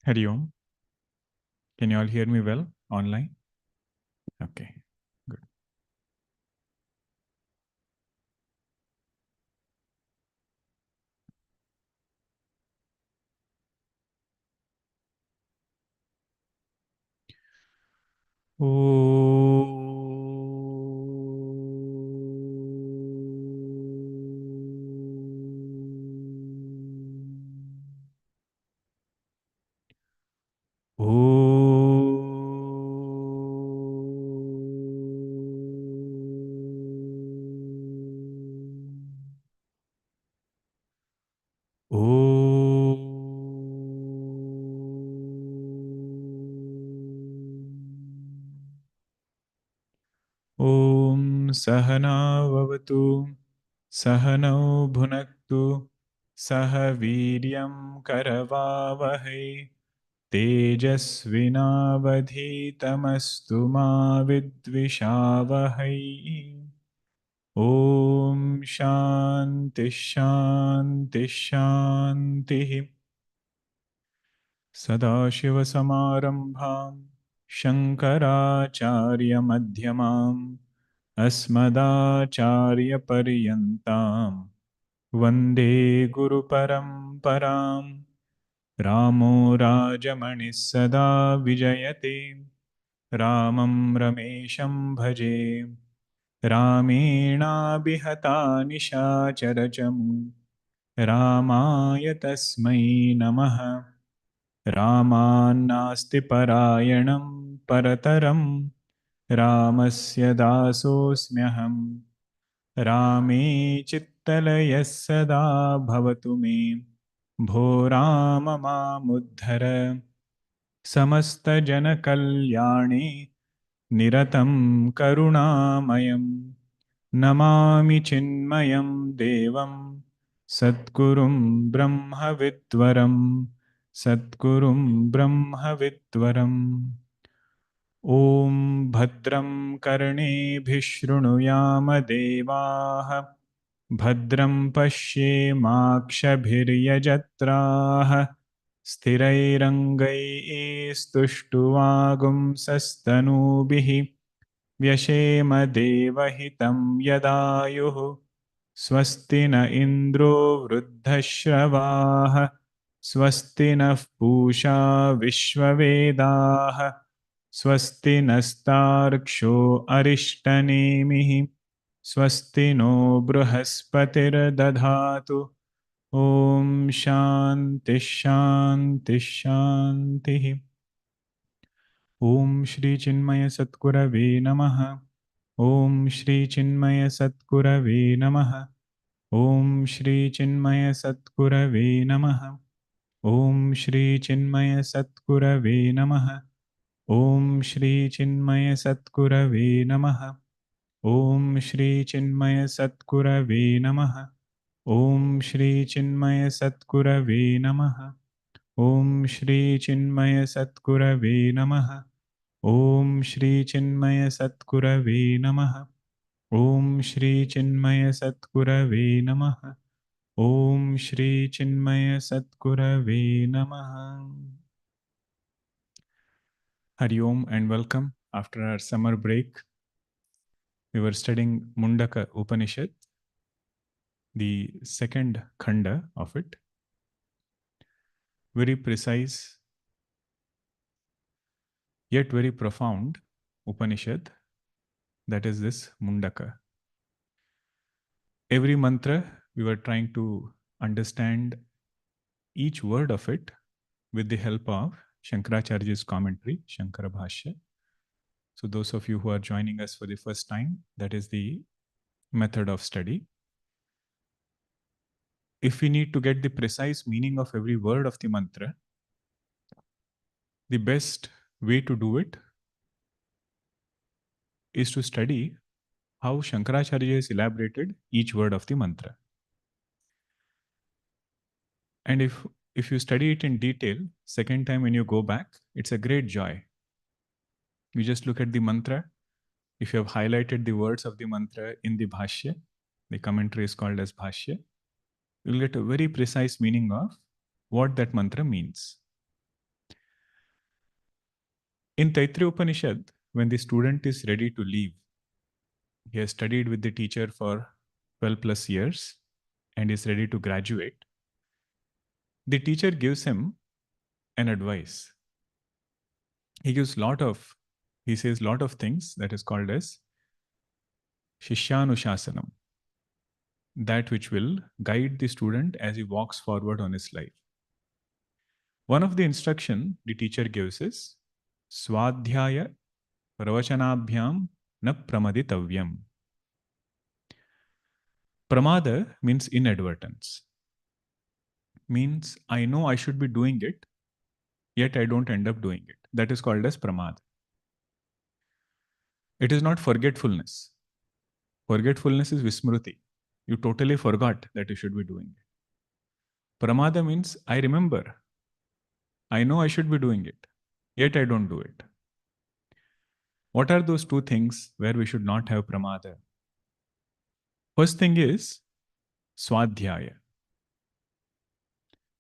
Hari Om. Can you all hear me well online? Okay, good. Om Sahana Vavatu Sahanau Bhunaktu Saha Viryam Karavavahai Tejasvinavadhitamastu ma vidvishavahai. Om Shanti Shanti Shanti. Sadashivasamarambham Shankaracharya Madhyamam Asmadacharya Paryantam Vande Guru Paramparam. Ramo Rajamani Sada Vijayate Ramam Ramesham Bhaje Ramena Bihata Nishacharachamu Ramaya Tasmai Namaha. Ramannasti Parayanam Parataram Ramasya Dasosmyaham. Rame Chittalaya Sada Bhavatu Me Bho Rama Mamuddhara. Samasta Jana Kalyane Niratam Karunamayam Namami Chinmayam Devam Satgurum Brahma Vidvaram Satgurum Brahma Vidvaram. Om Bhadram Karnebhi Shrunuyama Devaha Bhadram Pashyemakshabhiryajatraha Sthirairangai Sastanu Vyashema Devahitam Yadayuh Swasti na Indro Vruddhashravah Swasti na Pusha Vishwavedah Swasti nastarksho Arishtanemihi Swasti no Bruhaspatir Dadhatu. Om Shanti Shanti Shanti. Om Shri Chinmaya Satgurave Namaha. Om Shri Chinmaya Satgurave Namaha. Om Shri Chinmaya Satgurave Namaha. Om Shri Chinmaya Satgurave Namaha. Om Shri Chinmaya Satgurave Namaha. Om Shri Chinmaya Satgurave Namaha. Om Shri Chinmaya Satgurave Namaha. Om Shri Chinmaya Satgurave Namaha. Om Shri Chinmaya Satgurave Namaha. Om Shri Chinmaya Satgurave Namaha. Om Shri Chinmaya Satgurave Namaha. Hari Om and welcome. After our summer break, we were studying Mundaka Upanishad, the second khanda of it. Very precise, yet very profound Upanishad, that is this Mundaka. Every mantra, we were trying to understand each word of it with the help of Shankaracharya's commentary, Shankara Bhashya. So those of you who are joining us for the first time, that is the method of study. If we need to get the precise meaning of every word of the mantra, the best way to do it is to study how Shankaracharya has elaborated each word of the mantra. And if you study it in detail, second time when you go back, it's a great joy. You just look at the mantra. If you have highlighted the words of the mantra in the Bhashya, the commentary is called as Bhashya, you'll get a very precise meaning of what that mantra means. In Taittiriya Upanishad, when the student is ready to leave, he has studied with the teacher for 12 plus years and is ready to graduate, the teacher gives him an advice. He says lot of things that is called as Shishyanushasanam, that which will guide the student as he walks forward on his life. One of the instruction the teacher gives is Svadhyaya Pravachanabhyam na pramaditavyam. Pramada means inadvertence. Means I know I should be doing it, yet I don't end up doing it. That is called as pramad. It is not forgetfulness. Forgetfulness is vismruti. You totally forgot that you should be doing it. Pramada means I remember. I know I should be doing it, yet I don't do it. What are those two things where we should not have pramada? First thing is Svadhyaya.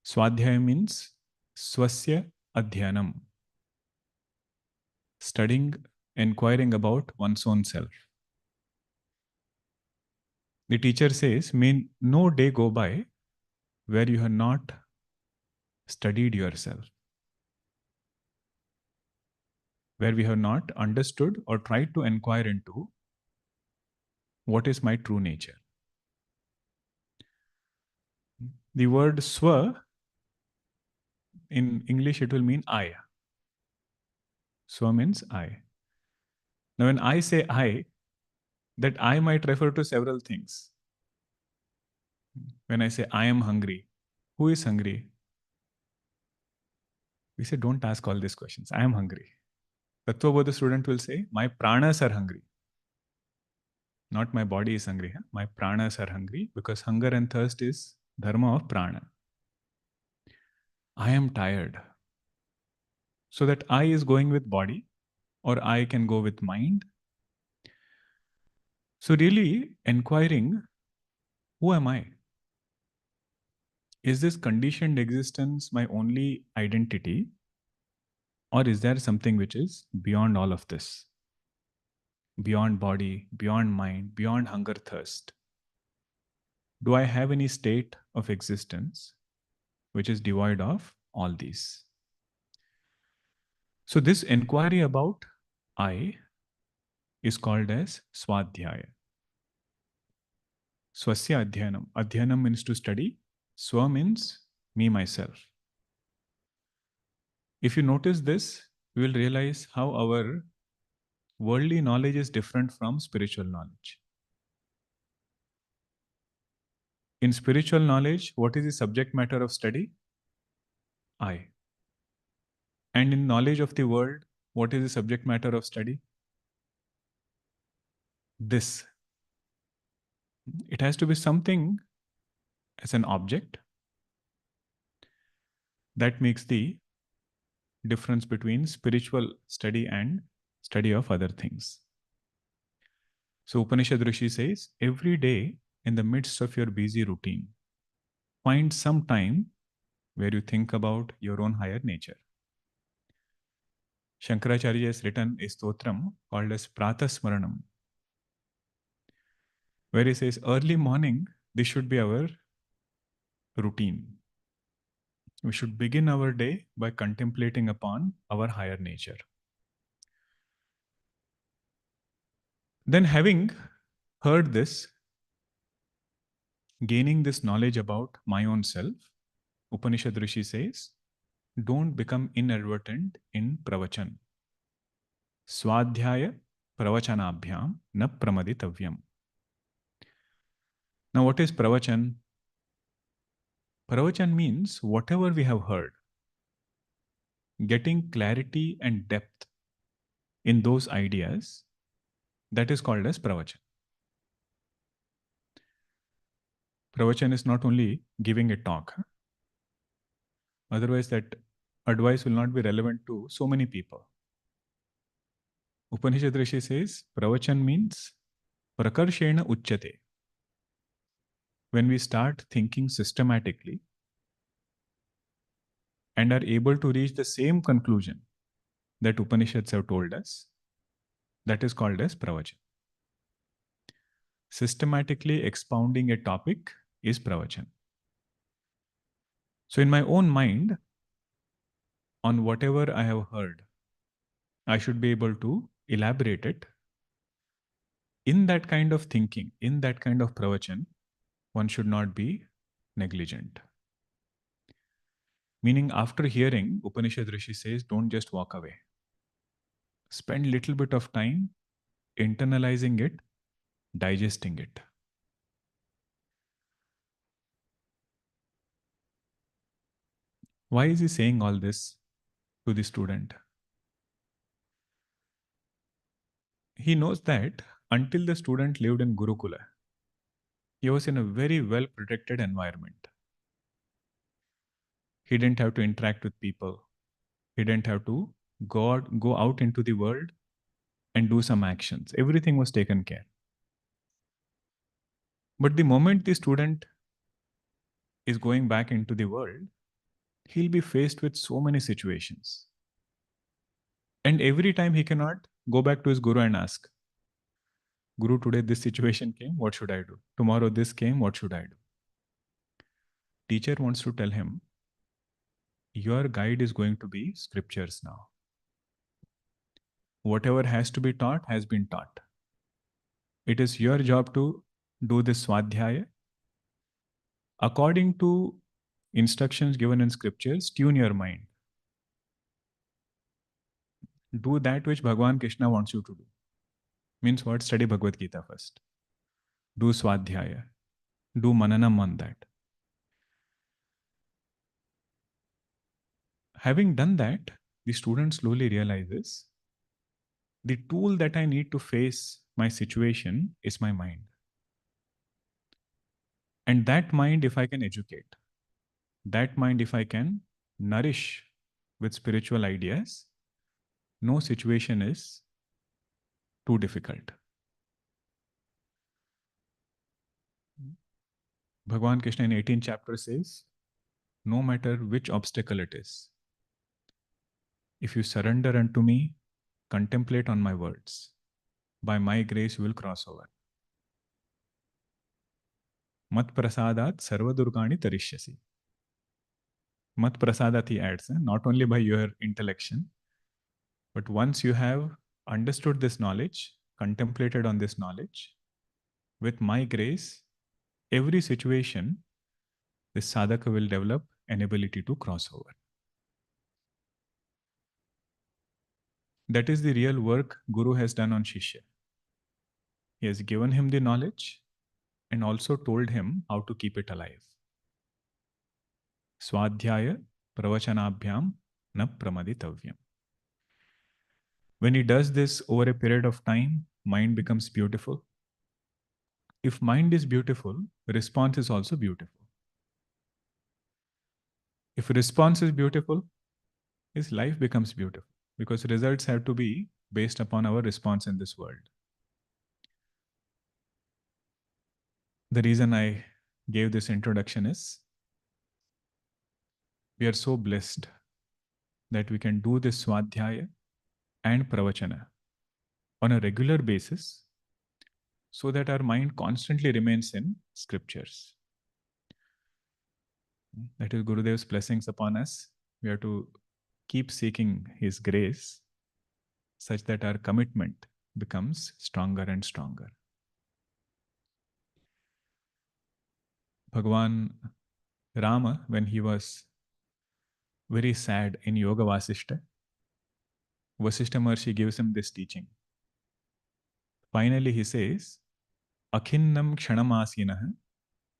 Svadhyaya means swasya adhyanam. Studying, inquiring about one's own self. The teacher says, may no day go by where you have not studied yourself, where we have not understood or tried to inquire into what is my true nature. The word swa, in English, it will mean I. Swa means I. Now, when I say I, that I might refer to several things. When I say I am hungry, who is hungry? We say, don't ask all these questions. I am hungry. Tattvabodha student will say, my pranas are hungry. Not my body is hungry. Huh? My pranas are hungry because hunger and thirst is dharma of prana. I am tired. So that I is going with body or I can go with mind. So really inquiring, who am I? Is this conditioned existence my only identity? Or is there something which is beyond all of this? Beyond body, beyond mind, beyond hunger, thirst? Do I have any state of existence which is devoid of all these? So this inquiry about I is called as Svadhyaya. Swasya adhyanam. Adhyanam means to study. Swa means me, myself. If you notice this, you will realize how our worldly knowledge is different from spiritual knowledge. In spiritual knowledge, what is the subject matter of study? I. And in knowledge of the world, what is the subject matter of study? This. It has to be something as an object that makes the difference between spiritual study and study of other things. So Upanishad Rishi says, every day in the midst of your busy routine, find some time where you think about your own higher nature. Shankaracharya has written a stotram called as Pratasmaranam, where he says, early morning, this should be our routine. We should begin our day by contemplating upon our higher nature. Then having heard this, gaining this knowledge about my own self, Upanishad Rishi says, don't become inadvertent in pravachan. Svadhyaya pravachanabhyam na pramaditavyam. Now what is pravachan? Pravachan means whatever we have heard, getting clarity and depth in those ideas, that is called as pravachan. Pravachan is not only giving a talk. Otherwise, that advice will not be relevant to so many people. Upanishad Rishi says, Pravachan means prakarshena uchyate. When we start thinking systematically and are able to reach the same conclusion that Upanishads have told us, that is called as Pravachana. Systematically expounding a topic is Pravachana. So in my own mind, on whatever I have heard, I should be able to elaborate it. In that kind of thinking, in that kind of pravachan, one should not be negligent. Meaning, after hearing, Upanishad Rishi says, don't just walk away. Spend little bit of time internalizing it, digesting it. Why is he saying all this to the student? He knows that until the student lived in Gurukula, he was in a very well protected environment. He didn't have to interact with people. He didn't have to go out into the world and do some actions. Everything was taken care. But the moment the student is going back into the world, he'll be faced with so many situations. And every time he cannot go back to his guru and ask, Guru, today this situation came, what should I do? Tomorrow this came, what should I do? Teacher wants to tell him, your guide is going to be scriptures now. Whatever has to be taught has been taught. It is your job to do this Svadhyaya. According to instructions given in scriptures, tune your mind. Do that which Bhagavan Krishna wants you to do. Means what? Study Bhagavad Gita first. Do Svadhyaya. Do Mananam on that. Having done that, the student slowly realizes the tool that I need to face my situation is my mind. And that mind, if I can educate, that mind, if I can nourish with spiritual ideas, no situation is too difficult. Bhagavan Krishna in 18th chapter says, no matter which obstacle it is, if you surrender unto me, contemplate on my words, by my grace you will cross over. Mat prasadat sarva durgani tarishyasi. Mat prasadat, he adds, not only by your intellection, but once you have understood this knowledge, contemplated on this knowledge, with my grace, every situation, this sadhaka will develop an ability to cross over. That is the real work Guru has done on Shishya. He has given him the knowledge and also told him how to keep it alive. Svadhyaya pravachanabhyam na pramaditavyam. When he does this over a period of time, mind becomes beautiful. If mind is beautiful, response is also beautiful. If response is beautiful, his life becomes beautiful, because results have to be based upon our response in this world. The reason I gave this introduction is we are so blessed that we can do this Svadhyaya and Pravachana on a regular basis so that our mind constantly remains in scriptures. That is Gurudev's blessings upon us. We have to keep seeking his grace such that our commitment becomes stronger and stronger. Bhagavan Rama, when he was very sad in Yoga Vasishta, Vasishta Maharshi gives him this teaching. Finally, he says, Akhinnam kshanamasinah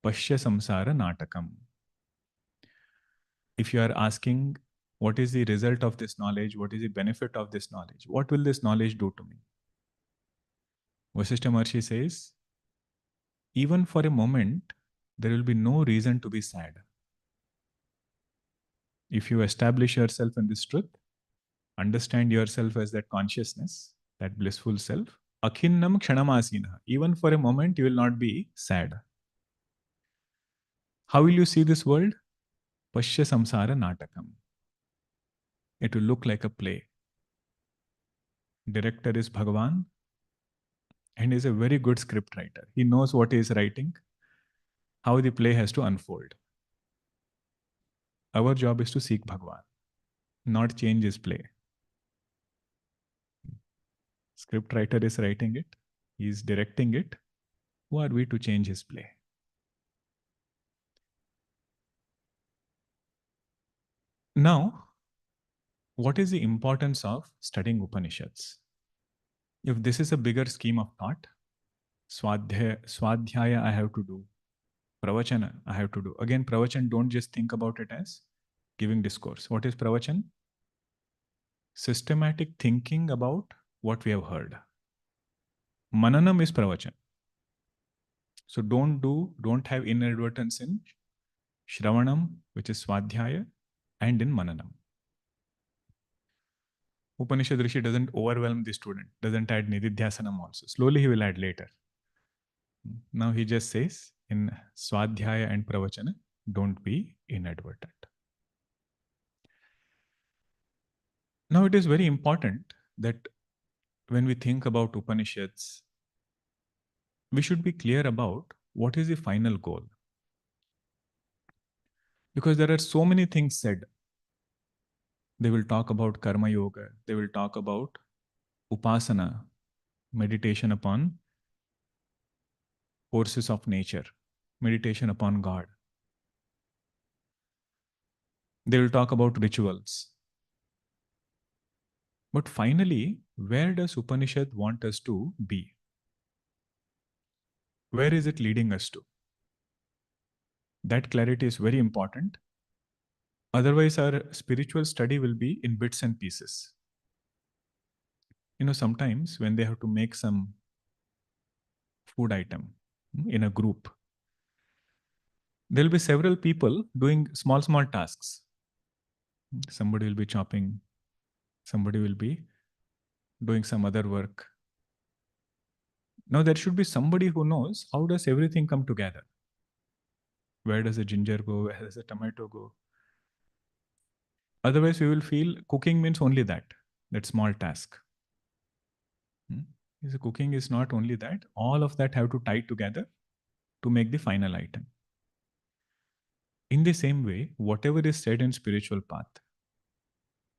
pashya samsara natakam. If you are asking, what is the result of this knowledge? What is the benefit of this knowledge? What will this knowledge do to me? Vasishta Maharshi says, even for a moment, there will be no reason to be sad. If you establish yourself in this truth, understand yourself as that consciousness, that blissful self, akhinnam kshanamasinah. Even for a moment, you will not be sad. How will you see this world? Pashya samsara natakam. It will look like a play. Director is Bhagavan, and is a very good script writer. He knows what he is writing, how the play has to unfold. Our job is to seek Bhagavan, not change his play. Script writer is writing it, he is directing it. Who are we to change his play? Now, what is the importance of studying Upanishads? If this is a bigger scheme of thought, Svadhyaya I have to do, Pravachana I have to do. Again, Pravachan, don't just think about it as giving discourse. What is Pravachan? Systematic thinking about what we have heard. Mananam is Pravachan. So don't have inadvertence in Shravanam, which is Svadhyaya, and in Mananam. Upanishad Rishi doesn't overwhelm the student, doesn't add Nididhyasanam also. Slowly he will add later. Now he just says in Svadhyaya and Pravachana, don't be inadvertent. Now it is very important that when we think about Upanishads, we should be clear about what is the final goal. Because there are so many things said. They will talk about Karma Yoga, they will talk about Upasana, meditation upon forces of nature, meditation upon God. They will talk about rituals. But finally, where does Upanishad want us to be? Where is it leading us to? That clarity is very important. Otherwise, our spiritual study will be in bits and pieces. Sometimes when they have to make some food item in a group, there will be several people doing small tasks. Somebody will be chopping, somebody will be doing some other work. Now there should be somebody who knows how does everything come together. Where does the ginger go? Where does the tomato go? Otherwise, we will feel cooking means only that small task. So cooking is not only that. All of that have to tie together to make the final item. In the same way, whatever is said in spiritual path,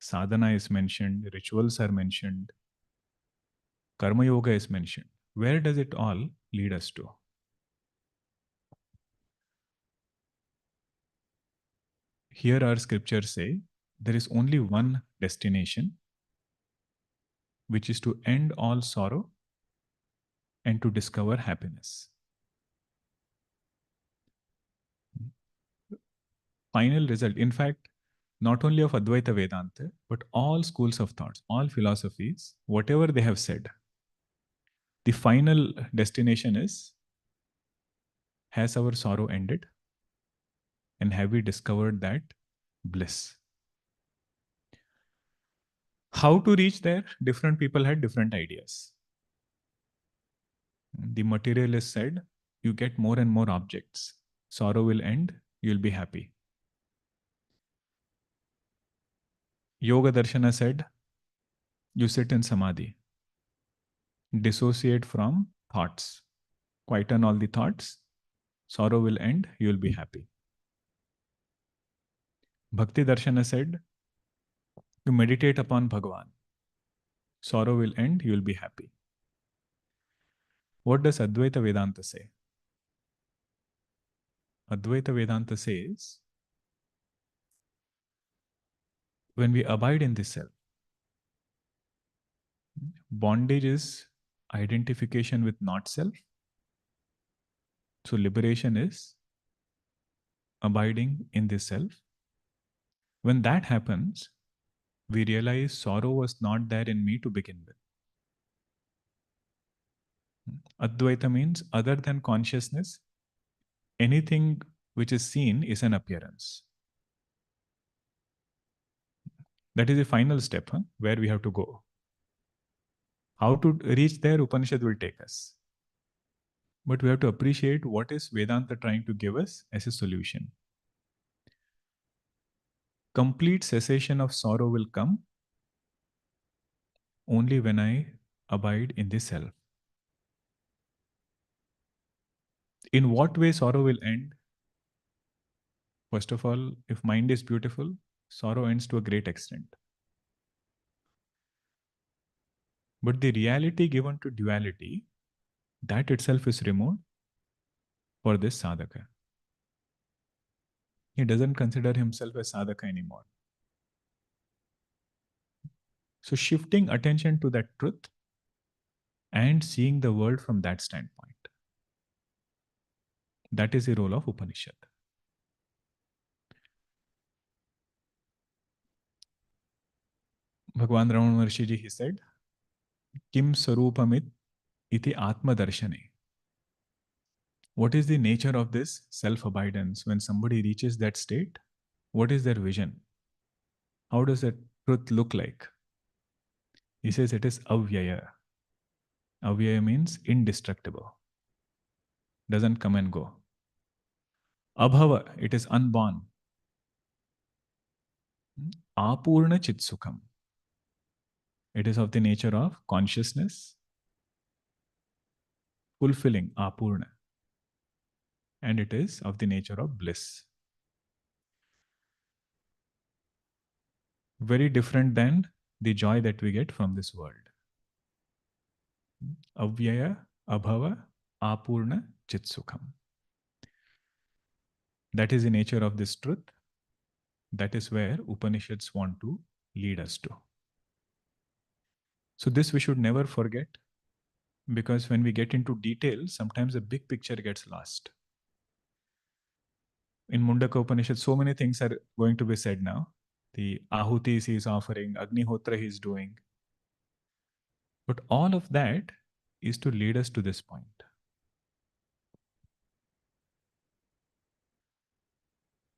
sadhana is mentioned, rituals are mentioned, karma yoga is mentioned. Where does it all lead us to? Here our scriptures say there is only one destination, which is to end all sorrow and to discover happiness. Final result, in fact, not only of Advaita Vedanta, but all schools of thoughts, all philosophies, whatever they have said, the final destination is, has our sorrow ended? And have we discovered that bliss? How to reach there? Different people had different ideas. The materialist said, you get more and more objects. Sorrow will end, you'll be happy. Yoga Darshana said, you sit in samadhi, dissociate from thoughts, quieten all the thoughts, sorrow will end, you will be happy. Bhakti Darshana said, you meditate upon Bhagavan, sorrow will end, you will be happy. What does Advaita Vedanta say? Advaita Vedanta says, when we abide in this self, bondage is identification with not self. So liberation is abiding in this self. When that happens, we realize sorrow was not there in me to begin with. Advaita means other than consciousness, anything which is seen is an appearance. That is the final step, where we have to go. How to reach there, Upanishad will take us. But we have to appreciate what is Vedanta trying to give us as a solution. Complete cessation of sorrow will come only when I abide in the self. In what way sorrow will end? First of all, if mind is beautiful, sorrow ends to a great extent. But the reality given to duality, that itself is removed for this sadhaka. He doesn't consider himself a sadhaka anymore. So shifting attention to that truth and seeing the world from that standpoint. That is the role of Upanishad. Bhagwan Ramana Maharshi ji, he said, Kim Sarupamit iti Atma Darshane. What is the nature of this self-abidance? When somebody reaches that state, what is their vision? How does that truth look like? He says it is avyaya. Avyaya means indestructible. Doesn't come and go. Abhava, it is unborn. Apurna chitsukam. It is of the nature of consciousness, fulfilling, apurna. And it is of the nature of bliss. Very different than the joy that we get from this world. Avyaya, abhava, apurna, chitsukham. That is the nature of this truth. That is where Upanishads want to lead us to. So this we should never forget, because when we get into detail, sometimes the big picture gets lost. In Mundakopanishad, so many things are going to be said now. The ahutis he is offering, Agni Hotra he is doing. But all of that is to lead us to this point.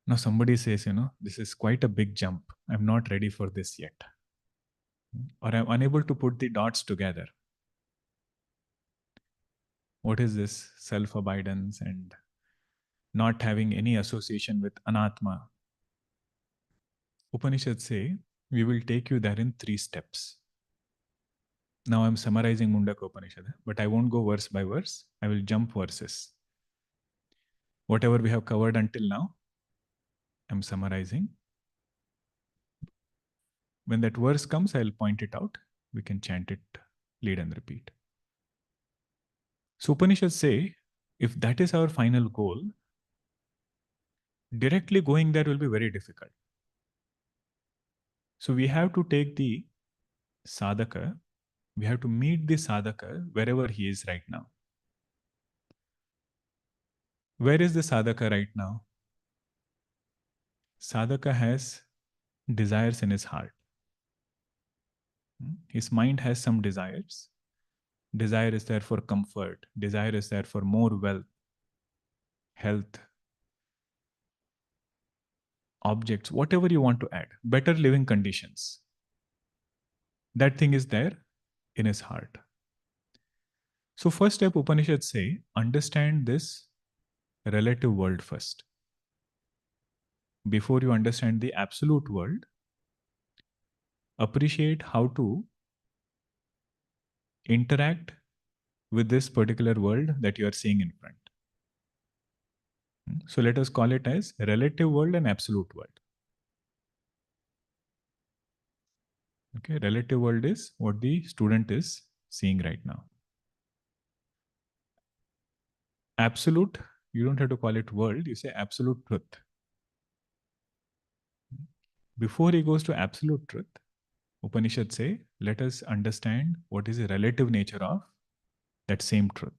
Now somebody says, this is quite a big jump. I'm not ready for this yet. Or I'm unable to put the dots together. What is this self-abidance and not having any association with anatma? Upanishads say, we will take you there in 3 steps. Now I'm summarizing Mundakopanishad, but I won't go verse by verse. I will jump verses. Whatever we have covered until now, I'm summarizing. When that verse comes, I'll point it out. We can chant it, lead and repeat. So Upanishads say, if that is our final goal, directly going there will be very difficult. So we have to take the sadhaka, we have to meet the sadhaka wherever he is right now. Where is the sadhaka right now? Sadhaka has desires in his heart. His mind has some desires. Desire is there for comfort. Desire is there for more wealth, health, objects, whatever you want to add, better living conditions. That thing is there in his heart. So first step, Upanishads say, understand this relative world first. Before you understand the absolute world, appreciate how to interact with this particular world that you are seeing in front. So let us call it as relative world and absolute world. Okay, relative world is what the student is seeing right now. Absolute, you don't have to call it world, you say absolute truth. Before he goes to absolute truth, Upanishads say, let us understand what is the relative nature of that same truth.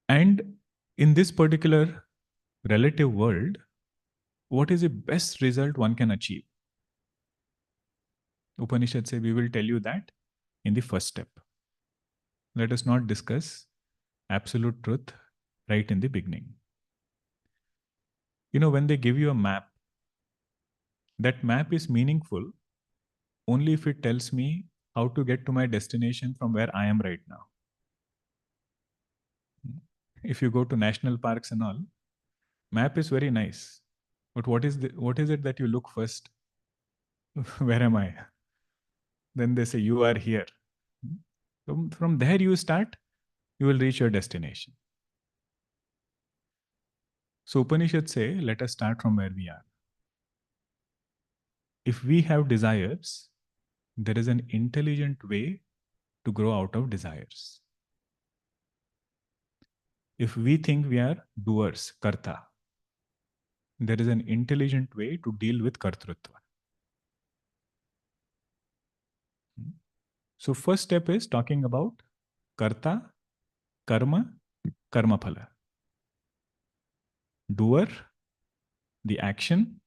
And in this particular relative world, what is the best result one can achieve? Upanishads say, we will tell you that in the first step. Let us not discuss absolute truth right in the beginning. When they give you a map, that map is meaningful only if it tells me how to get to my destination from where I am right now. If you go to national parks and all, map is very nice. But what is it that you look first? Where am I? Then they say, you are here. From there you start, you will reach your destination. So Upanishads say, let us start from where we are. If we have desires, there is an intelligent way to grow out of desires. If we think we are doers, karta, there is an intelligent way to deal with kartrutva. So first step is talking about karta, karma, karma phala. Doer, the action,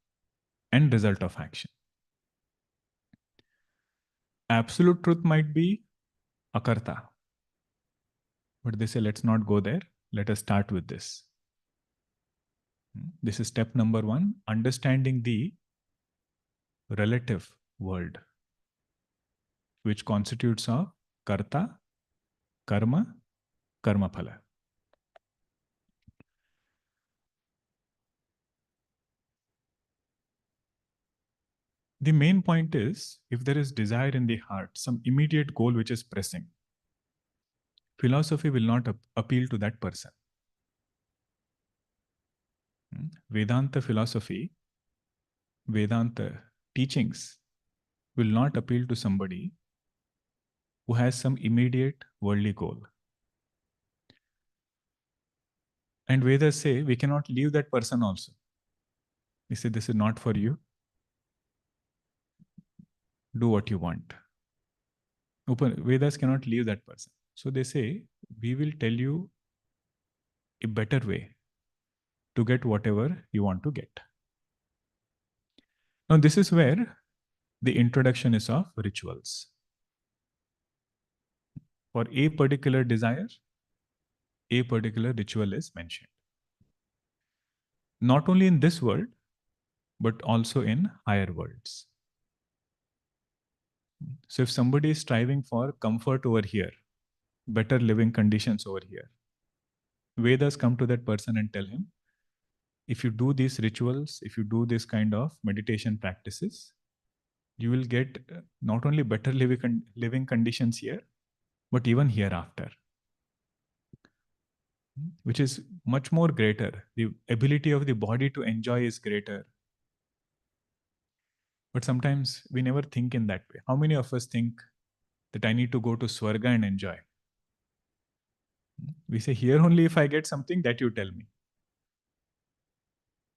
and result of action. Absolute truth might be akarta. But they say, let's not go there. Let us start with this. This is step number 1, understanding the relative world, which constitutes of karta, karma, karma phala. The main point is, if there is desire in the heart, some immediate goal which is pressing, philosophy will not appeal to that person. Vedanta philosophy, Vedanta teachings will not appeal to somebody who has some immediate worldly goal. And Vedas say we cannot leave that person also. They say this is not for you. Do what you want. Vedas cannot leave that person. So they say we will tell you a better way to get whatever you want to get. Now this is where the introduction is of rituals. For a particular desire, a particular ritual is mentioned. Not only in this world, but also in higher worlds. So if somebody is striving for comfort over here, better living conditions over here, Vedas come to that person and tell him, if you do these rituals, if you do this kind of meditation practices, you will get not only better living conditions here, but even hereafter, which is much more greater. The ability of the body to enjoy is greater. But sometimes we never think in that way. How many of us think that I need to go to Swarga and enjoy? We say, here only if I get something that you tell me.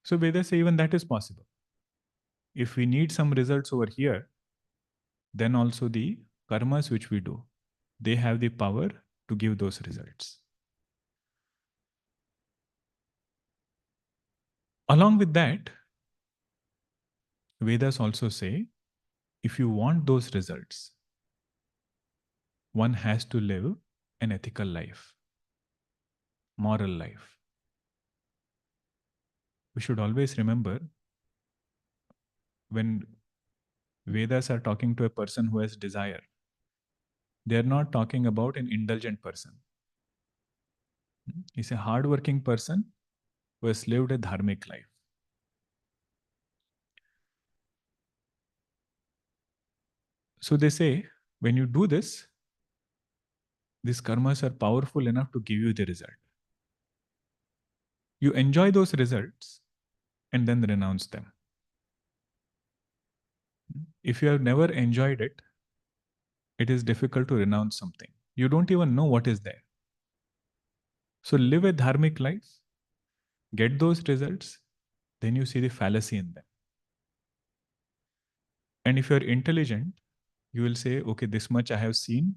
So Vedas say even that is possible. If we need some results over here, then also the karmas which we do, they have the power to give those results. Along with that, Vedas also say, if you want those results, one has to live an ethical life, moral life. We should always remember, when Vedas are talking to a person who has desire, they are not talking about an indulgent person. He's a hardworking person who has lived a dharmic life. So they say, when you do this, these karmas are powerful enough to give you the result. You enjoy those results and then renounce them. If you have never enjoyed it, it is difficult to renounce something. You don't even know what is there. So live a dharmic life, get those results, then you see the fallacy in them. And if you're intelligent, you will say, okay, this much I have seen.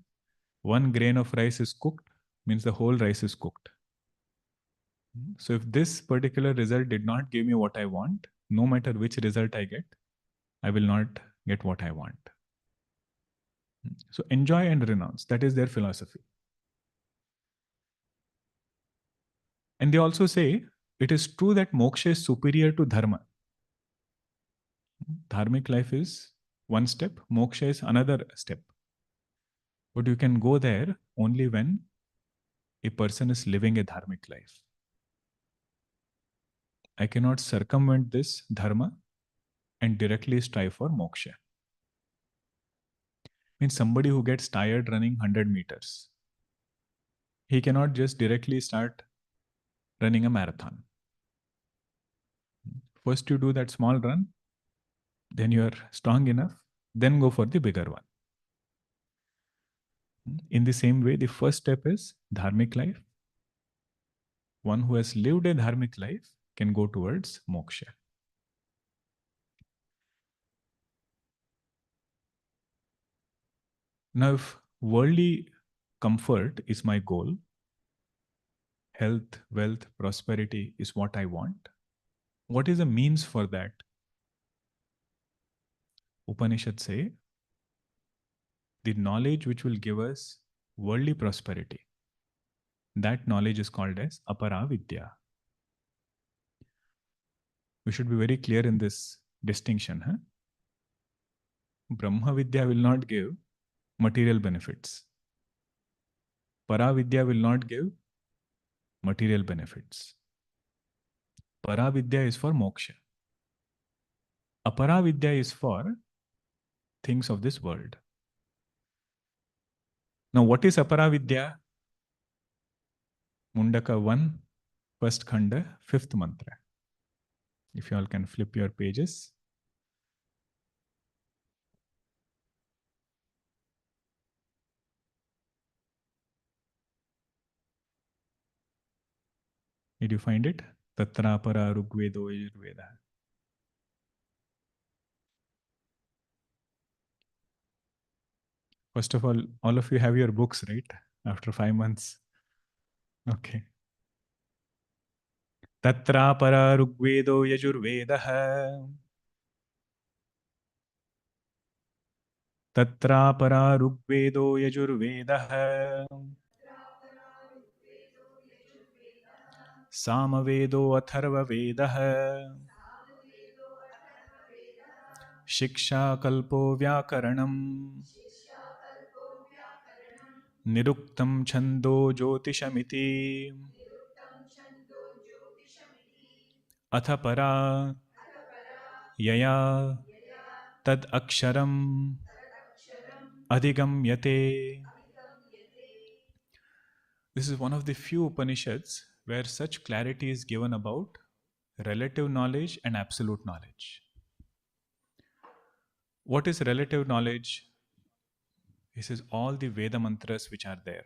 1 grain of rice is cooked, means the whole rice is cooked. So if this particular result did not give me what I want, no matter which result I get, I will not get what I want. So enjoy and renounce. That is their philosophy. And they also say, it is true that moksha is superior to dharma. Dharmic life is one step, moksha is another step. But you can go there only when a person is living a dharmic life. I cannot circumvent this dharma and directly strive for moksha. Means somebody who gets tired running 100 meters, he cannot just directly start running a marathon. First, you do that small run, then you are strong enough, then go for the bigger one. In the same way, the first step is dharmic life. One who has lived a dharmic life can go towards moksha. Now, if worldly comfort is my goal, health, wealth, prosperity is what I want, what is the means for that? Upanishad say, the knowledge which will give us worldly prosperity, that knowledge is called as Apara Vidya. We should be very clear in this distinction. Huh? Brahma Vidya will not give material benefits. Para Vidya will not give material benefits. Para Vidya is for moksha. Apara Vidya is for things of this world. Now, what is Apara Vidya? Mundaka 1, first khanda, fifth mantra. If you all can flip your pages. Did you find it? Tatra Apara Rugvedo Yajurveda. First of all of you have your books, right? After 5 months. Okay. Tatra Apara Rugvedo Yajurvedaha. Tatrapara Rugvedo Yajurvedaha Samavedo Atharva Vedaha Shiksha Kalpo Vyakaranam Niruktam Chando Jyotishamiti Athapara Yaya Tad Aksharam Adhigamyate. This is one of the few Upanishads where such clarity is given about relative knowledge and absolute knowledge. What is relative knowledge? This is all the Veda mantras which are there.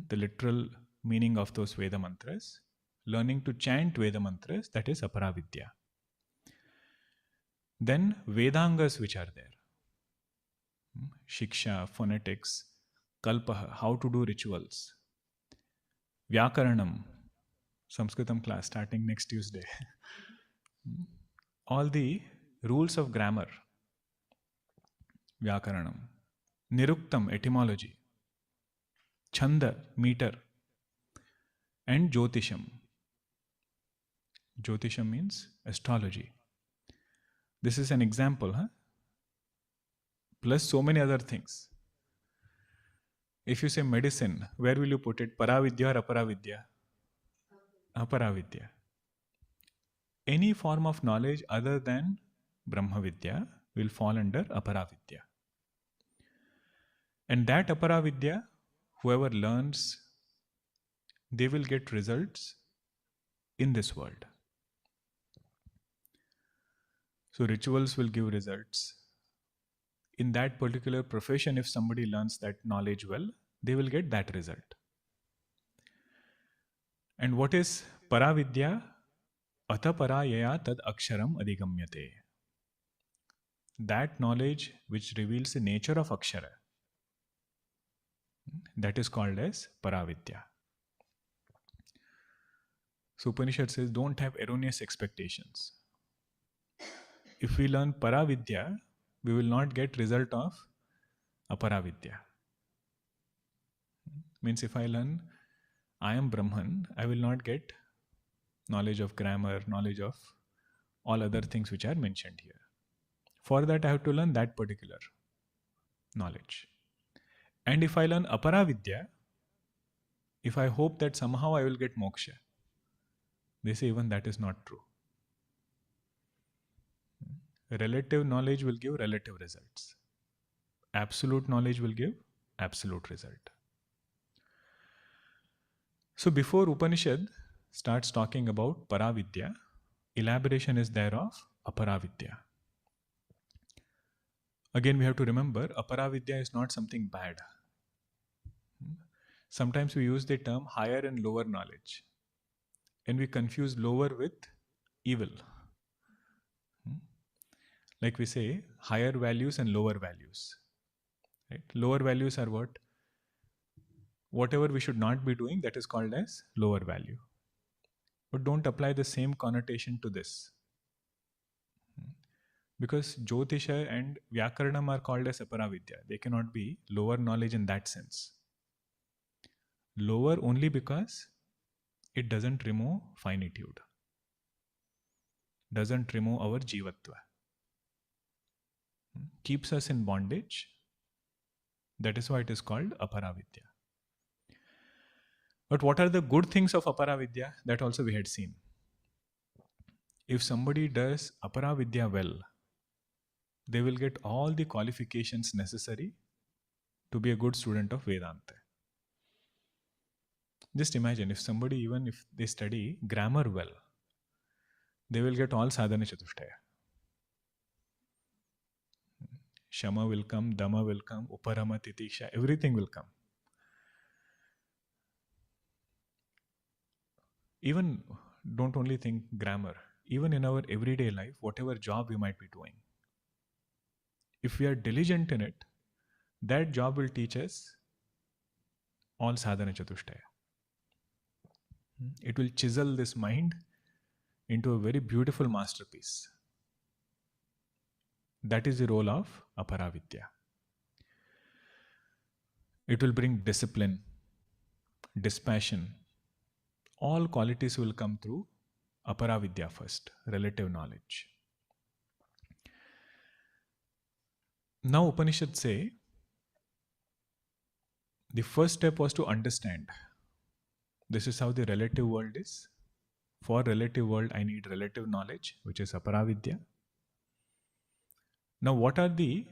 The literal meaning of those Veda mantras. Learning to chant Veda mantras, that is Apara Vidya. Then Vedangas which are there. Shiksha, phonetics, Kalpaha, how to do rituals. Vyakaranam, Sanskritam class starting next Tuesday. All the rules of grammar. Vyakaranam. Niruktam, etymology. Chanda, meter. And Jyotisham. Jyotisham means astrology. This is an example, huh? Plus so many other things. If you say medicine, where will you put it? Paravidya or Aparavidya? Aparavidya. Any form of knowledge other than Brahmavidya will fall under Aparavidya. And that Aparavidya, whoever learns, they will get results in this world. So rituals will give results. In that particular profession, if somebody learns that knowledge well, they will get that result. And what is Paravidya? Atapara yaya tad aksharam adhigamyate. That knowledge which reveals the nature of Akshara, that is called as Paravidya. So Upanishad says, don't have erroneous expectations. If we learn Paravidya, we will not get result of Aparavidya. Means if I learn I am Brahman, I will not get knowledge of grammar, knowledge of all other things which are mentioned here. For that, I have to learn that particular knowledge. And if I learn Aparavidya, if I hope that somehow I will get moksha, they say even that is not true. Relative knowledge will give relative results. Absolute knowledge will give absolute result. So before Upanishad starts talking about Paravidya, elaboration is there of Aparavidya. Again, we have to remember Aparavidya is not something bad. Sometimes we use the term higher and lower knowledge, and we confuse lower with evil. Like we say, higher values and lower values. Right? Lower values are what? Whatever we should not be doing, that is called as lower value. But don't apply the same connotation to this. Because Jyotisha and Vyakaranam are called as Aparavidya. They cannot be lower knowledge in that sense. Lower only because it doesn't remove finitude, doesn't remove our jivatva, keeps us in bondage. That is why it is called Aparavidya. But what are the good things of Aparavidya? That also we had seen. If somebody does Aparavidya well, they will get all the qualifications necessary to be a good student of Vedanta. Just imagine if somebody, even if they study grammar well, they will get all sadhana chatushtaya. Shama will come, Dhamma will come, Uparama, Titiksha, everything will come. Even don't only think grammar, even in our everyday life, whatever job we might be doing, if we are diligent in it, that job will teach us all sadhana chatushtaya. It will chisel this mind into a very beautiful masterpiece. That is the role of Aparavidya. It will bring discipline, dispassion. All qualities will come through Aparavidya first, relative knowledge. Now Upanishad say, the first step was to understand. This is how the relative world is. For relative world, I need relative knowledge, which is Aparavidya. Now, what are the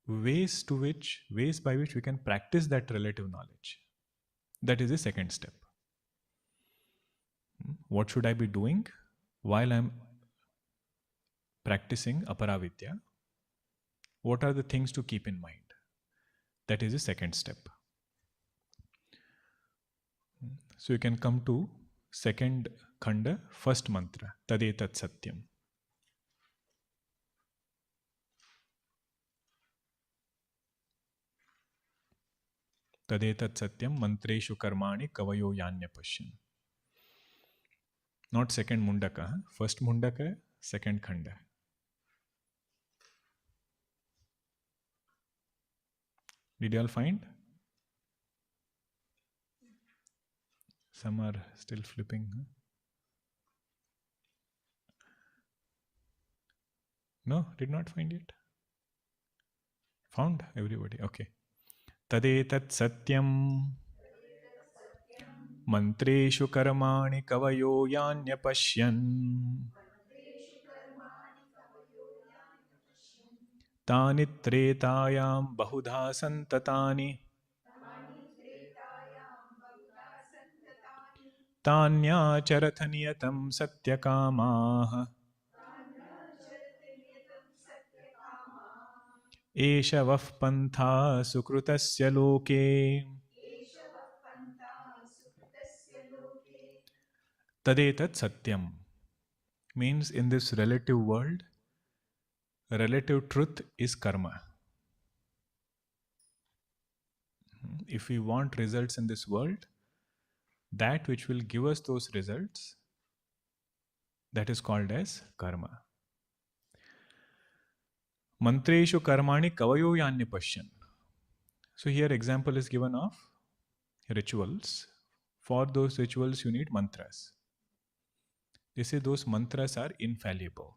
ways by which we can practice that relative knowledge? That is the second step. What should I be doing while I'm practicing Aparavidya? What are the things to keep in mind? That is the second step. So you can come to second khanda, first mantra, Tadetat Satyam. Tadetat Satyam Mantreshu Karmani Kavayo Yanya Pashyan. Not second Mundaka, first Mundaka, second khanda. Did you all find? Some are still flipping. Huh? No, did not find it. Found everybody. Okay. Tadetat Satyam Mantreshu Karmani Kavayo Yanya Pashyan Tani Tretayam Bahudha Santatani Tanya Charathaniyatam Satyakamaha Esha Vaf Pantha Sukrutasya Loke. Tadetat Satyam means in this relative world, relative truth is karma. If we want results in this world, that which will give us those results, that is called as karma. Mantreshu karmani kavayo yanya pashyan. So here example is given of rituals. For those rituals you need mantras. They say those mantras are infallible.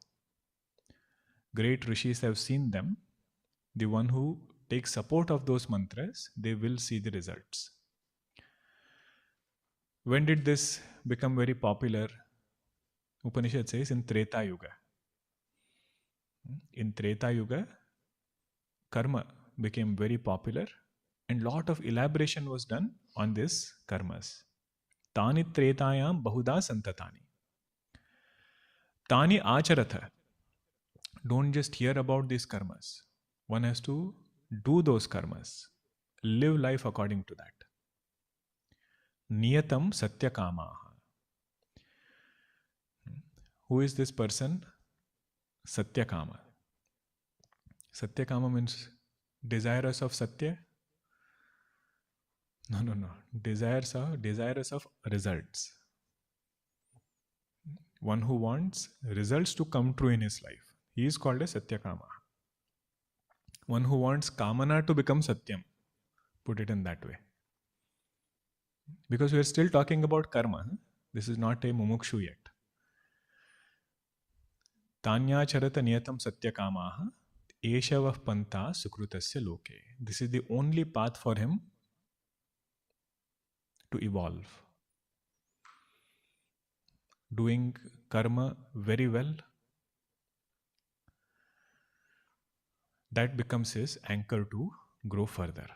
Great rishis have seen them. The one who takes support of those mantras, they will see the results. When did this become very popular? Upanishad says in Treta Yuga. In Treta Yuga, karma became very popular and lot of elaboration was done on this karmas. Tani tretayam bahuda santatani. Tani acharatha. Don't just hear about these karmas. One has to do those karmas. Live life according to that. Niyatam satyakamaha. Who is this person? Satyakama. Satyakama means desirous of satya? No. Desirous of results. One who wants results to come true in his life. He is called a Satyakama. One who wants Kamana to become Satyam. Put it in that way. Because we are still talking about karma. This is not a mumukshu yet. Tanya charata niyatam satyakamaha eshavah panta sukrutasya loke. This is the only path for him to evolve. Doing karma very well, that becomes his anchor to grow further.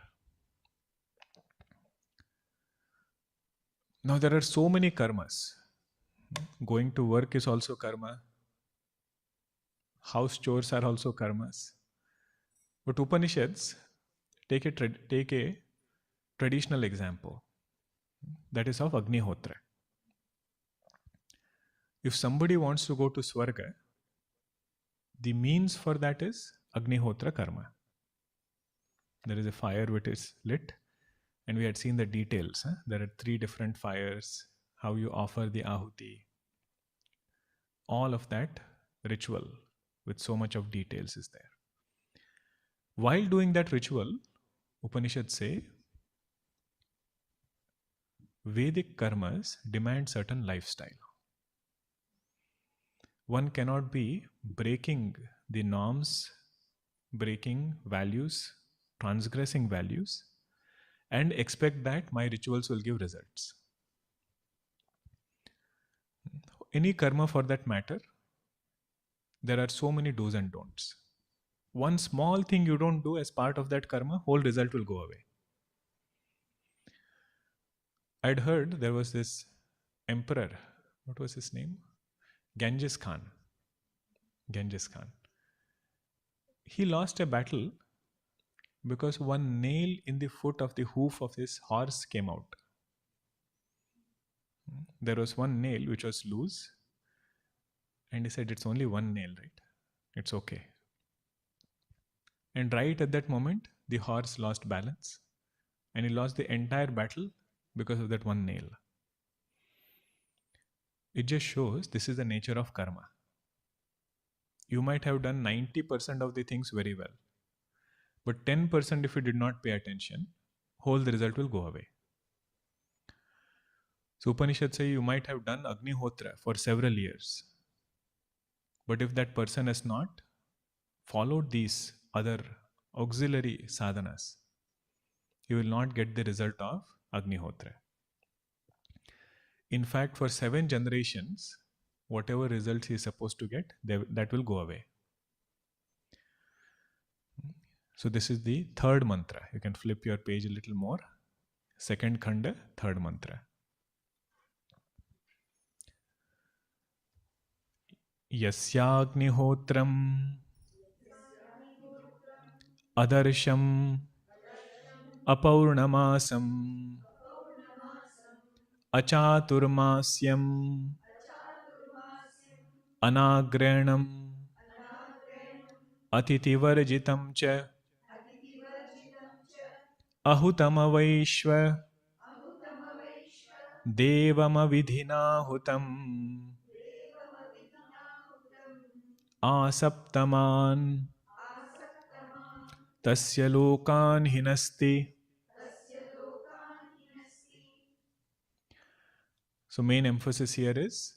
Now there are so many karmas. Going to work is also karma. House chores are also karmas. But Upanishads take a traditional example. That is of Agni Hotra. If somebody wants to go to Swarga, the means for that is Agni Hotra karma. There is a fire which is lit, and we had seen the details. There are 3 different fires, how you offer the ahuti. All of that ritual with so much of details is there. While doing that ritual, Upanishads say, Vedic karmas demand certain lifestyle. One cannot be breaking the norms, breaking values, transgressing values, and expect that my rituals will give results. Any karma for that matter, there are so many do's and don'ts. One small thing you don't do as part of that karma, whole result will go away. I'd heard there was this emperor, what was his name? Genghis Khan. He lost a battle because one nail in the foot of the hoof of his horse came out. There was one nail which was loose, and he said, it's only one nail, right? It's okay. And right at that moment, the horse lost balance, and he lost the entire battle because of that one nail. It just shows this is the nature of karma. You might have done 90% of the things very well, but 10% if you did not pay attention, whole the result will go away. So Upanishad say you might have done Agni Hotra for several years, but if that person has not followed these other auxiliary sadhanas, he will not get the result of Agni Hotra. In fact, for 7 generations, whatever results he is supposed to get, that will go away. So this is the 3rd mantra. You can flip your page a little more. 2nd khanda, 3rd mantra. Yasyāgnihotram adarsham apaurnamasam achaturmasyam anagranam atitivarjitam cha ahutamavaishva devamavidhinahutam asaptaman tasya lokan hinasti. So main emphasis here is,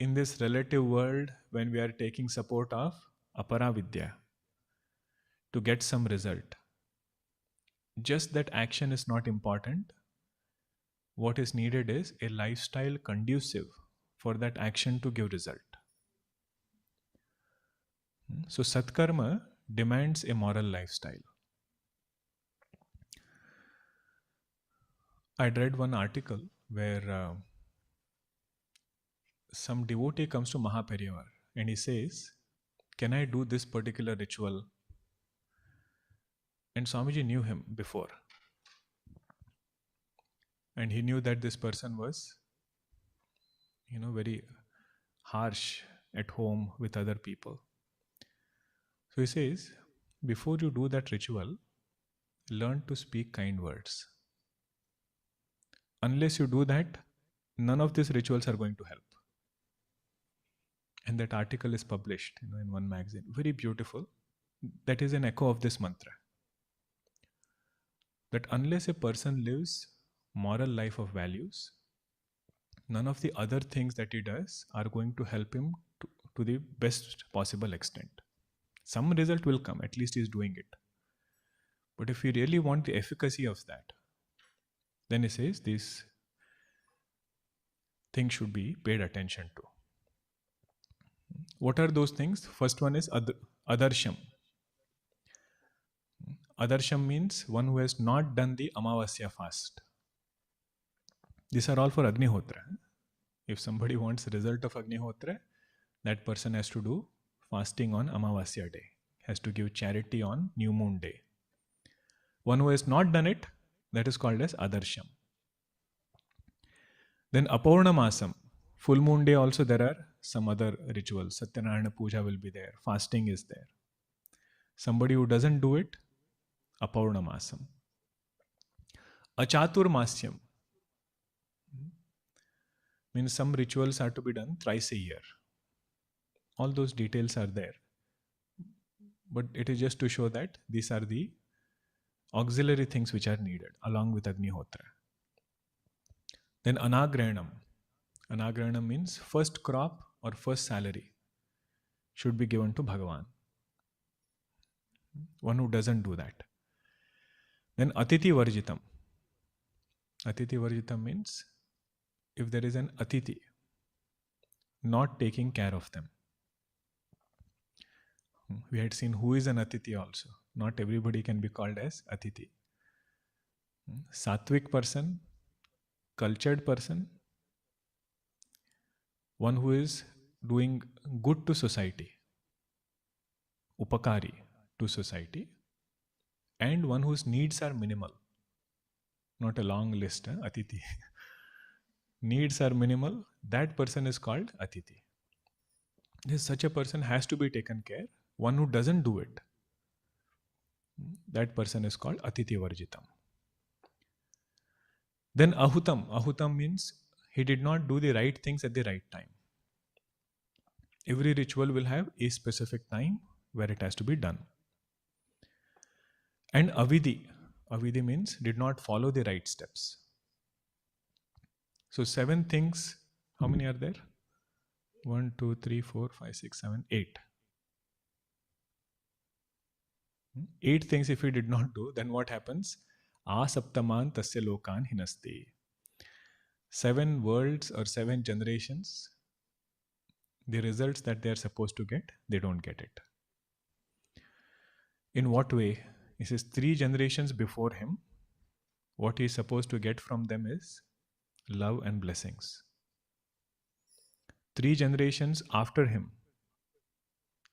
in this relative world, when we are taking support of Apara Vidya to get some result, just that action is not important. What is needed is a lifestyle conducive for that action to give result. So Satkarma demands a moral lifestyle. I'd read one article where some devotee comes to Mahaperivar and he says, "Can I do this particular ritual?" And Swamiji knew him before. And he knew that this person was, very harsh at home with other people. So he says, before you do that ritual, learn to speak kind words. Unless you do that, none of these rituals are going to help. And that article is published in one magazine. Very beautiful. That is an echo of this mantra. That unless a person lives moral life of values, none of the other things that he does are going to help him to the best possible extent. Some result will come, at least he is doing it. But if you really want the efficacy of that, then he says these things should be paid attention to. What are those things? First one is adarsham. Adarsham means one who has not done the Amavasya fast. These are all for Agni Hotra. If somebody wants the result of Agni Hotra, that person has to do fasting on Amavasya day, has to give charity on new moon day. One who has not done it, that is called as adarsham. Then Apaurnamasam, full moon day also there are some other rituals. Satyanarayana Puja will be there, fasting is there. Somebody who doesn't do it, Apaurnamasam. Achaturmasyam means some rituals are to be done thrice a year. All those details are there. But it is just to show that these are the auxiliary things which are needed along with Agni Hotra. Then Anagranam. Anagranam means first crop or first salary should be given to Bhagavan. One who doesn't do that. Then Atiti Varjitam. Atiti Varjitam means if there is an Atiti, not taking care of them. We had seen who is an Atiti also. Not everybody can be called as Atiti. Sattvic person, cultured person, one who is doing good to society, upakari to society, and one whose needs are minimal. Not a long list, Atiti. Needs are minimal, that person is called Atiti. Such a person has to be taken care. One who doesn't do it, that person is called Atiti Varjitam. Then Ahutam. Ahutam means he did not do the right things at the right time. Every ritual will have a specific time where it has to be done. And Avidhi. Avidhi means did not follow the right steps. So 7 things, how many are there? 1, 2, 3, 4, 5, 6, 7, 8. 8 things if he did not do, then what happens? Asaptaman tasya lokan hinasti. 7 worlds or 7 generations, the results that they are supposed to get, they don't get it. In what way? He says 3 generations before him, what he is supposed to get from them is love and blessings. 3 generations after him,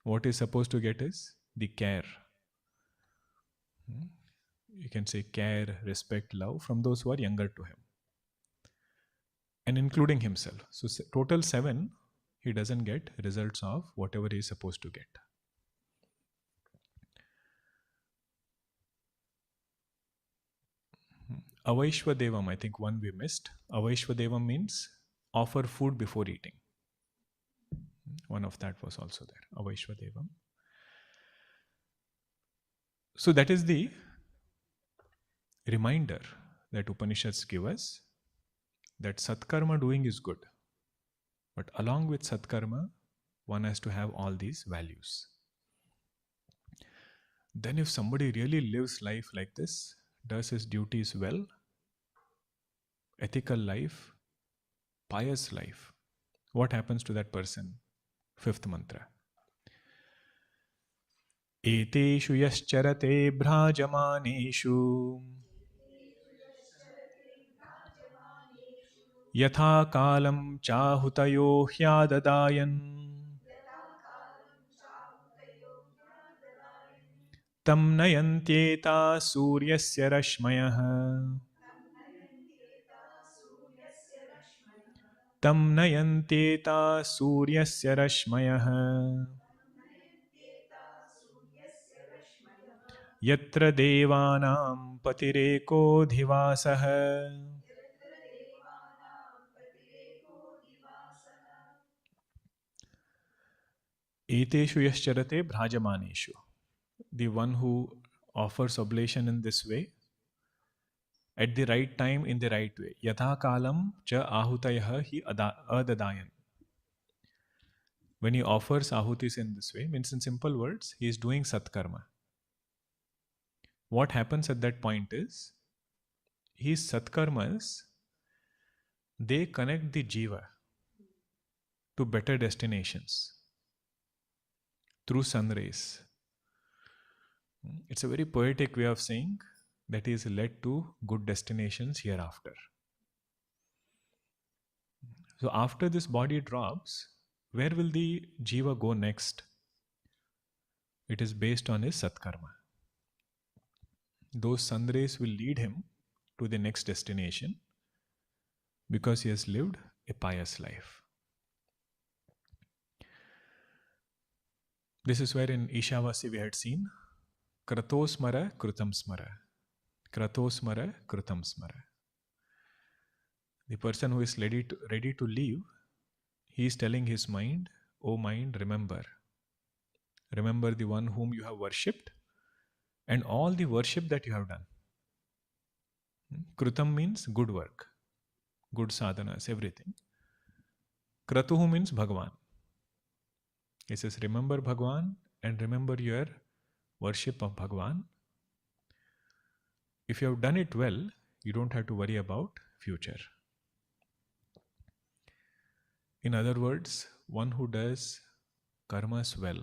what he is supposed to get is the care. You can say care, respect, love from those who are younger to him. And including himself. So total 7, he doesn't get results of whatever he is supposed to get. Avaishvadevam, I think one we missed. Avaishvadevam means offer food before eating. One of that was also there. Avaishvadevam. So that is the reminder that Upanishads give us that Satkarma doing is good. But along with Satkarma, one has to have all these values. Then if somebody really lives life like this, does his duties well, ethical life, pious life, what happens to that person? 5th mantra. एतेषु यश्चरते भ्राजमानेषु यथा कालं चाहुतयो ह्याददायन् तं नयन्त्येता सूर्यस्य रश्मयः तं नयन्त्येता सूर्यस्य रश्मयः यत्र देवानां पतिरेकोऽधिवासः एतेषु यश्चरते भ्राजमानेषु. The one who offers oblation in this way, at the right time, in the right way. Yatha kalam cha ahutayah hi adadayan. When he offers ahutis in this way, means in simple words, he is doing satkarma. What happens at that point is, his satkarmas, they connect the jiva to better destinations through sun rays. It's a very poetic way of saying that is led to good destinations hereafter. So after this body drops, where will the jiva go next? It is based on his satkarma. Those sun rays will lead him to the next destination because he has lived a pious life. This is where in Ishavasi we had seen Kratosmara Krutam Smara. Kratosmara Krutam Smara. The person who is ready to leave, he is telling his mind, "O mind, remember. Remember the one whom you have worshipped and all the worship that you have done." Krutam means good work, good sadhanas, everything. Kratuhu means Bhagavan. He says, remember Bhagavan and remember your worship of Bhagavan. If you have done it well, you don't have to worry about future. In other words, one who does karmas well,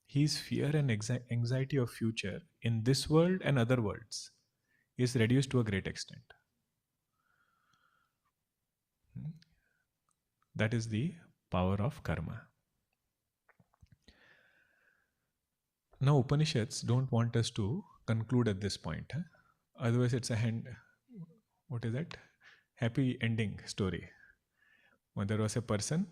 his fear and anxiety of future in this world and other worlds is reduced to a great extent. That is the power of karma. Now Upanishads don't want us to conclude at this point. Otherwise it's a happy ending story. When there was a person,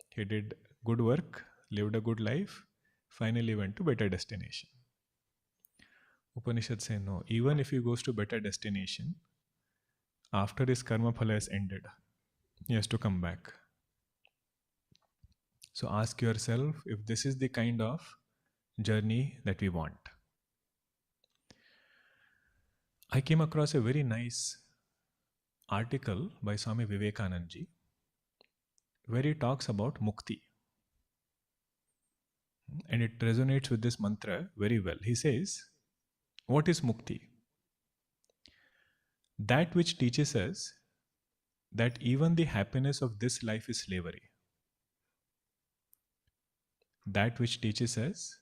he did good work, lived a good life, finally went to better destination. Upanishads say no, even if he goes to better destination, after his Karma Phala is ended, he has to come back. So ask yourself if this is the kind of journey that we want. I came across a very nice article by Swami Vivekananda ji where he talks about mukti. And it resonates with this mantra very well. He says, what is mukti? That which teaches us that even the happiness of this life is slavery. That which teaches us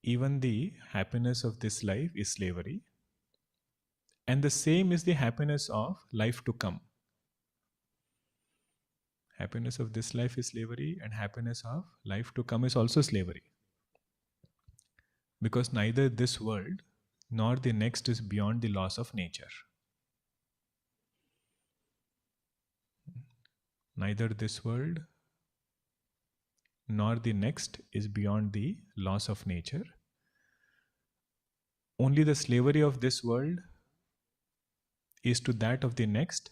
even the happiness of this life is slavery. And the same is the happiness of life to come. Happiness of this life is slavery, and happiness of life to come is also slavery. Because neither this world nor the next is beyond the laws of nature. Neither this world nor the next is beyond the laws of nature. Only the slavery of this world is to that of the next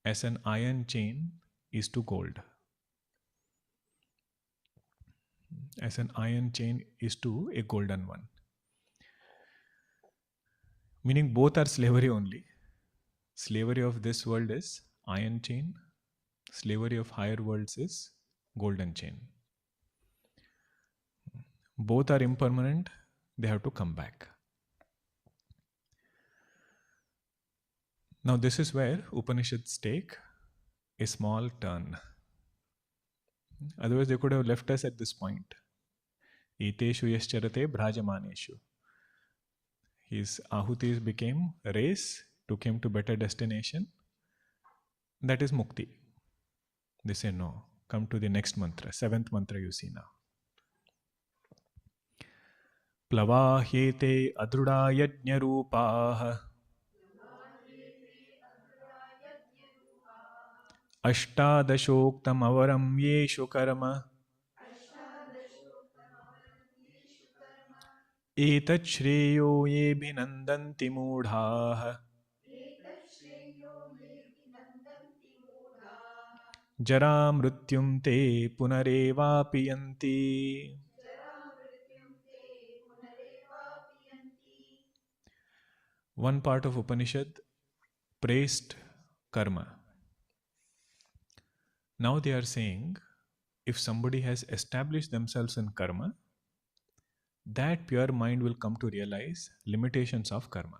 as an iron chain is to gold. As an iron chain is to a golden one. Meaning both are slavery only. Slavery of this world is iron chain. Slavery of higher worlds is golden chain. Both are impermanent. They have to come back. Now this is where Upanishads take a small turn. Otherwise they could have left us at this point. Eteshu yascharate bhrajamaneshu. His ahutis became a race, took him to better destination. That is mukti. They say no. Come to the next mantra, 7th mantra you see now. Plavahyete adruda yajna rupah अष्टादशोक्तम् अवरं येषु कर्म एतत् श्रेयो येऽभिनन्दन्ति मूढाः जरा मृत्युं ते पुनरेवापि यन्ति. One part of Upanishad praised karma. Now they are saying, if somebody has established themselves in karma, that pure mind will come to realize limitations of karma.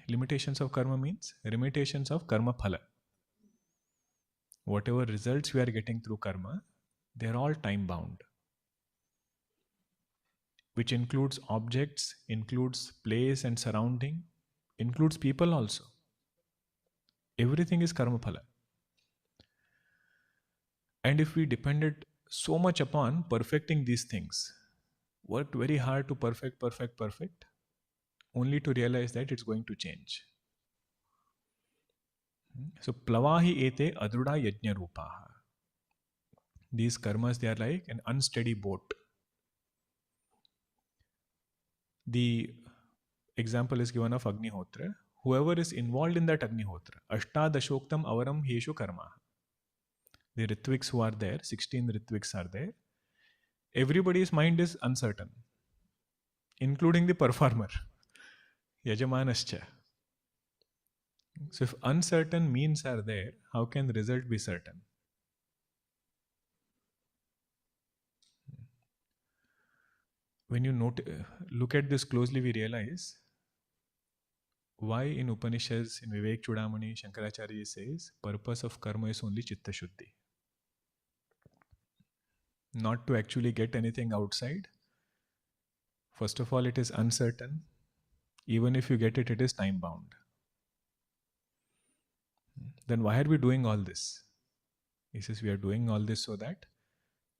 Limitations of karma means limitations of karma phala. Whatever results we are getting through karma, they are all time bound, which includes objects, includes place and surrounding, includes people also. Everything is karma phala. And if we depended so much upon perfecting these things, worked very hard to perfect, only to realize that it's going to change. So, plavahi ete adruda yajna rupaha. These karmas, they are like an unsteady boat. The example is given of Agni Hotra. Whoever is involved in that Agni Hotra, ashtadashoktam avaram yeshu karma. The Ritviks who are there, 16 Ritviks are there. Everybody's mind is uncertain, including the performer, Yajamanascha. So if uncertain means are there, how can the result be certain? When you look at this closely, we realize why in Upanishads, in Vivek Chudamani, Shankaracharya says, purpose of karma is only chitta shuddhi. Not to actually get anything outside. First of all, it is uncertain. Even if you get it, it is time bound. Then why are we doing all this? He says we are doing all this so that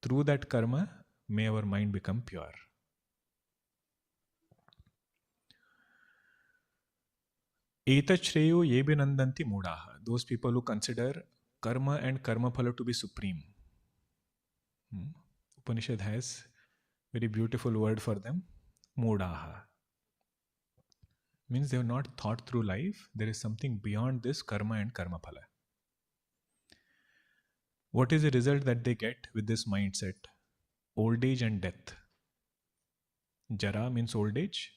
through that karma, may our mind become pure. Etat shreyo yebinandanti mudaha. Those people who consider karma and karma phala to be supreme. Upanishad has very beautiful word for them, mudaha. Means they have not thought through life. There is something beyond this karma and karma phala. What is the result that they get with this mindset? Old age and death. Jara means old age.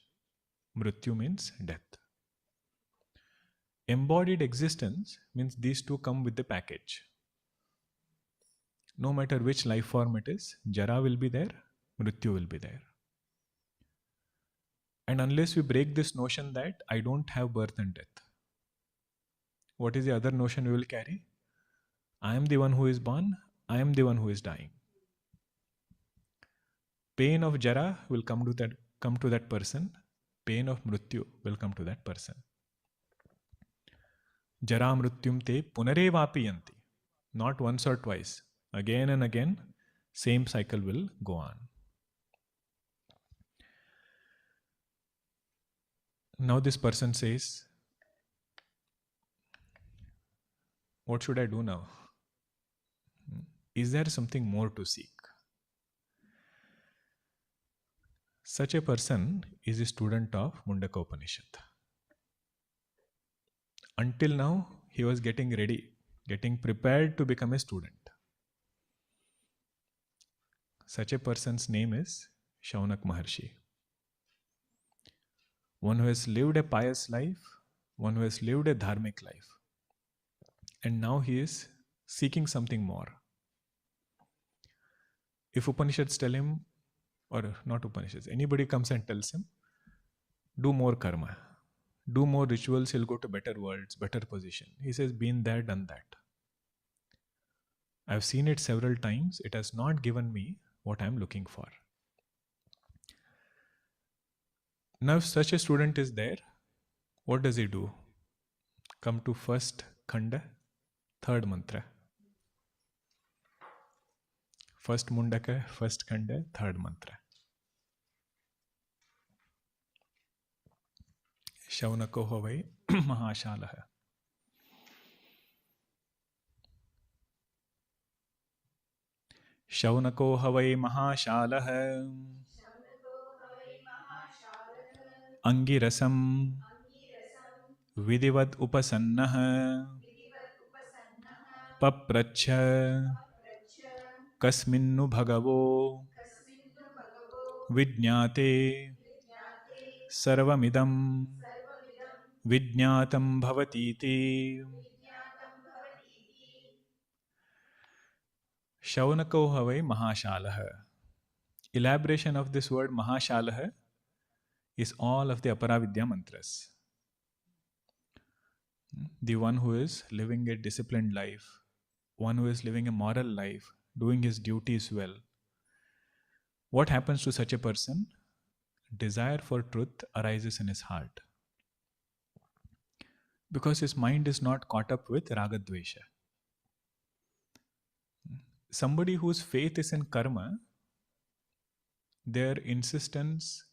Mrityu means death. Embodied existence means these two come with the package. No matter which life form it is, Jara will be there, Mrityu will be there. And unless we break this notion that I don't have birth and death, what is the other notion we will carry? I am the one who is born, I am the one who is dying. Pain of Jara will come to that person, pain of Mrityu will come to that person. Jara mrityum te punarevapi yanti. Not once or twice. Again and again, same cycle will go on. Now this person says, what should I do now? Is there something more to seek? Such a person is a student of Mundakopanishad. Until now, he was getting ready, getting prepared to become a student. Such a person's name is Shaunaka Maharshi. One who has lived a pious life, one who has lived a Dharmic life. And now he is seeking something more. If Upanishads tell him, or not Upanishads, anybody comes and tells him, do more karma, do more rituals, he'll go to better worlds, better position. He says, been there, done that. I've seen it several times. It has not given me what I'm looking for. Now, if such a student is there, what does he do? Come to first khanda, third mantra. First Mundaka, first khanda, third mantra. Shaunako havai mahashalaha. शौनको हवै महाशालः अंगिरसं विधिवत् उपसन्नः पप्रच्छ कस्मिन्नु भगवो विज्ञाते सर्वमिदं विज्ञातं भवतीति. Shaunako havai mahashalah. Elaboration of this word mahashalah is all of the Apara Vidya mantras. The one who is living a disciplined life, one who is living a moral life, doing his duties well. What happens to such a person? Desire for truth arises in his heart. Because his mind is not caught up with ragadvesha. Somebody whose faith is in karma, their insistence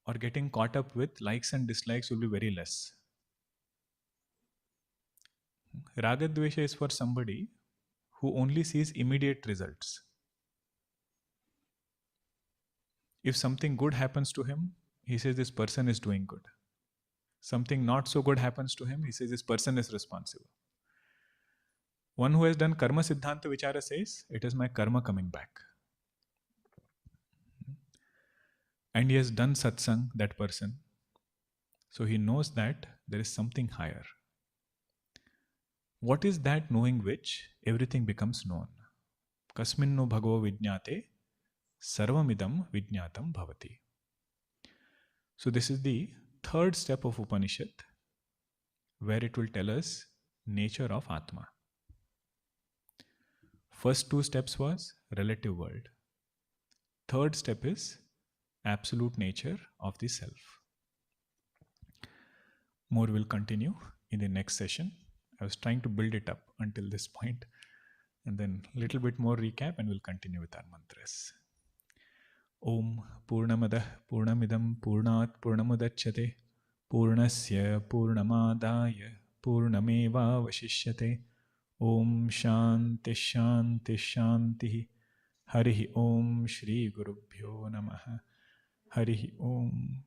or getting caught up with likes and dislikes will be very less. Ragadvesha is for somebody who only sees immediate results. If something good happens to him, he says this person is doing good. Something not so good happens to him, he says this person is responsible. One who has done karma siddhanta vichara says, it is my karma coming back. And he has done satsang, that person. So he knows that there is something higher. What is that knowing which everything becomes known? Kasminnu bhagavo vijñāte sarvamidam vijñātam bhavati. So this is the third step of Upanishad, where it will tell us nature of Atma. First two steps was relative world. Third step is absolute nature of the self. More will continue in the next session. I was trying to build it up until this point, and then a little bit more recap, and we'll continue with our mantras. Om Purnamadah Purnamidam Purnat Purnamudachyate Purnasya Purnamadaya Purnameva Vashishyate. Om Shanti Shanti Shanti. Harihi Om Shri Gurubhyo Namaha. Harihi Om.